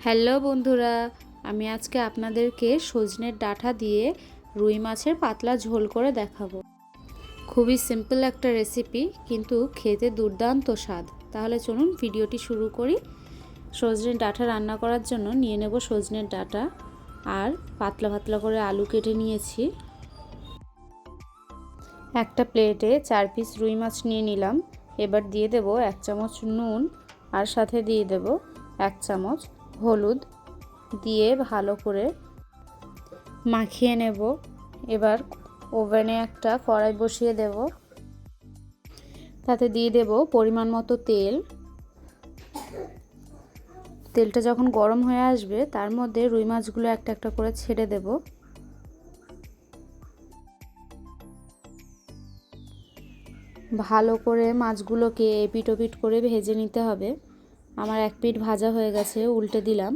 Hello বন্ধুরা, আমি আজকে আপনাদেরকে সজনের ডাঁটা দিয়ে রুই মাছের পাতলা ঝোল করে দেখাবো। খুবই সিম্পল একটা রেসিপি, কিন্তু খেতে দুর্দান্ত স্বাদ। তাহলে চলুন ভিডিওটি শুরু করি। সজনের ডাঁটা রান্না করার জন্য নিয়ে নেব সজনের ডাঁটা, আর পাতলা পাতলা করে আলু কেটে নিয়েছি। একটা প্লেটে 4 পিস রুই মাছ নিয়ে নিলাম। এবার দিয়ে দেব 1 চামচ নুন, আর সাথে দিয়ে দেব 1 চামচ হলুদ দিয়ে ভালো করে মাখিয়ে নেব। এবার ওভেনে একটা কড়াই বসিয়ে দেব, তাতে দিয়ে দেব পরিমাণ মতো তেল। তেলটা যখন গরম হয়ে আসবে তার মধ্যে রুই মাছগুলো একটা একটা করে ছেড়ে দেব। ভালো করে মাছগুলোকে এপিট ওপিট করে ভেজে নিতে হবে। আমার এক পিঠ ভাজা হয়ে গেছে, উল্টে দিলাম।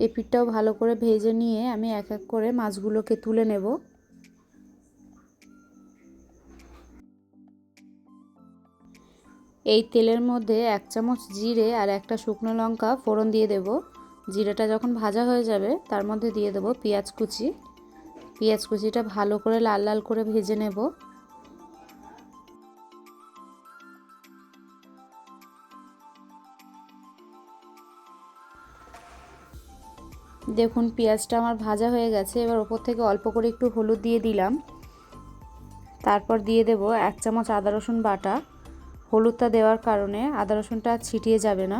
এপিটটাও ভালো করে ভেজে নিয়ে আমি এক এক করে মাছগুলোকে তুলে নেব। এই তেলের মধ্যে 1 চামচ জিরে আর একটা শুকনো লঙ্কা ফোড়ন দিয়ে দেব। জিরেটা যখন ভাজা হয়ে যাবে তার মধ্যে দিয়ে দেব পেঁয়াজ কুচি। পেঁয়াজ কুচিটা ভালো করে লাল লাল করে ভেজে নেব। দেখুন পেঁয়াজটা আমার ভাজা হয়ে গেছে। এবার ওপর থেকে অল্প করে একটু হলুদ দিয়ে দিলাম। তারপর দিয়ে দেব 1 চামচ আদা রসুন বাটা। হলুদটা দেওয়ার কারণে আদা রসুনটা ছিটিয়ে যাবে না।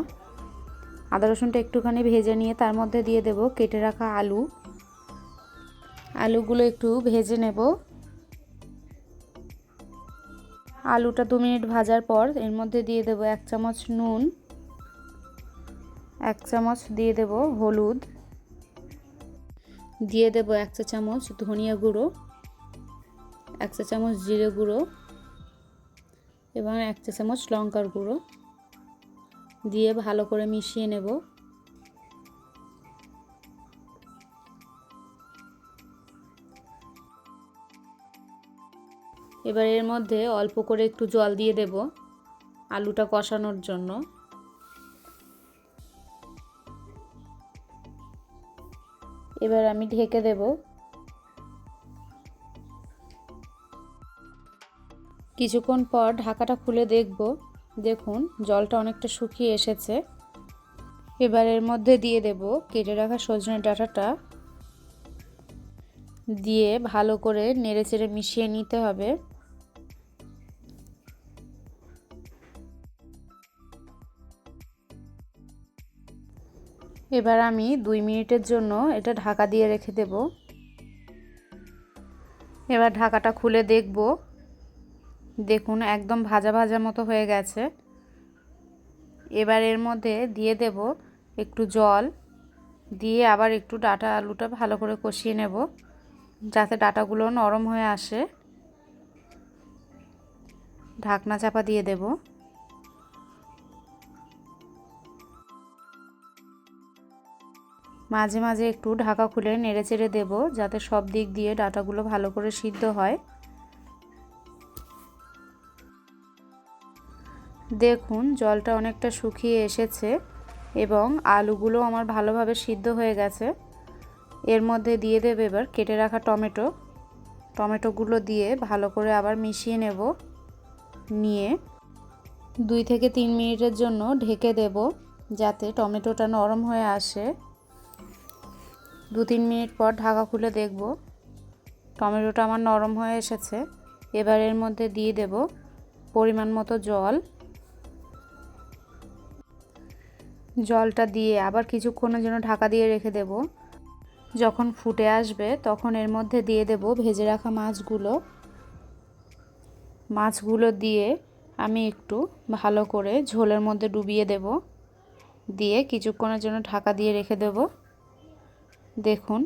আদা রসুনটা একটুখানি ভেজে নিয়ে তার মধ্যে দিয়ে দেব কেটে রাখা আলু। আলুগুলো একটু ভেজে নেব। আলুটা 2 মিনিট ভাজার পর এর মধ্যে দিয়ে দেব 1 চামচ নুন, 1 চামচ দিয়ে দেব হলুদ, দিয়ে দেব 1 চা চামচ ধনিয়া গুঁড়ো, 1 চা চামচ জিরে গুঁড়ো এবং 1 চা চামচ লঙ্কার গুঁড়ো দিয়ে ভালো করে মিশিয়ে নেব। এবার এর মধ্যে অল্প করে একটু জল দিয়ে দেব আলুটা কষানোর জন্য। এবার আমি ঢেকে দেব। কিছুক্ষণ পর ঢাকাটা খুলে দেখব। দেখুন জলটা অনেকটা শুকিয়ে এসেছে। এবার এর মধ্যে দিয়ে দেব কেটে রাখা সজনের ডাঁটাটা, দিয়ে ভালো করে নেড়েচেড়ে মিশিয়ে নিতে হবে। এবার আমি 2 মিনিটের জন্য এটা ঢাকা দিয়ে রেখে দেব। এবার ঢাকাটা খুলে দেখব। দেখুন একদম ভাজা ভাজা মতো হয়ে গেছে। এবার এর মধ্যে দিয়ে দেব একটু জল, দিয়ে আবার একটু ডাঁটা আলুটা ভালো করে কষিয়ে নেব যাতে ডাঁটাগুলো নরম হয়ে আসে। ঢাকনা চাপা দিয়ে দেব। মাঝে মাঝে একটু ঢাকা খুলে নেড়েচেড়ে দেব যাতে সব দিক দিয়ে ডাঁটাগুলো ভালো করে সিদ্ধ হয়। দেখুন জলটা অনেকটা শুকিয়ে এসেছে এবং আলুগুলো আমার ভালোভাবে সিদ্ধ হয়ে গেছে। এর মধ্যে দিয়ে দেব এবার কেটে রাখা টমেটোগুলো দিয়ে ভালো করে আবার মিশিয়ে নেব। নিয়ে 2 থেকে 3 মিনিটের জন্য ঢেকে দেব যাতে টমেটোটা নরম হয়ে আসে। 2-3 মিনিট পর ঢাকা খুলে দেখব টমেটোটা আমার নরম হয়ে এসেছে। এবার এর মধ্যে দিয়ে দেব পরিমাণ মতো জল। জলটা দিয়ে আবার কিছুক্ষণের জন্য ঢাকা দিয়ে রেখে দেব। যখন ফুটে আসবে তখন এর মধ্যে দিয়ে দেব ভেজে রাখা মাছগুলো দিয়ে আমি একটু ভালো করে ঝোলের মধ্যে ডুবিয়ে দেব, দিয়ে কিছুক্ষণের জন্য ঢাকা দিয়ে রেখে দেব। দেখুন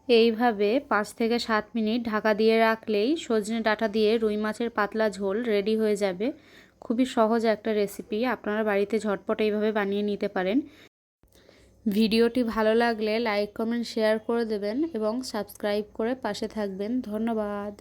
এইভাবে 5 থেকে 7 মিনিট ঢাকা দিয়ে রাখলেই সজনে ডাঁটা দিয়ে রুই মাছের পাতলা ঝোল রেডি হয়ে যাবে। খুবই সহজ একটা রেসিপি, আপনারা বাড়িতে ঝটপট এইভাবে বানিয়ে নিতে পারেন। ভিডিওটি ভালো লাগলে লাইক কমেন্ট শেয়ার করে দেবেন এবং সাবস্ক্রাইব করে পাশে থাকবেন। ধন্যবাদ।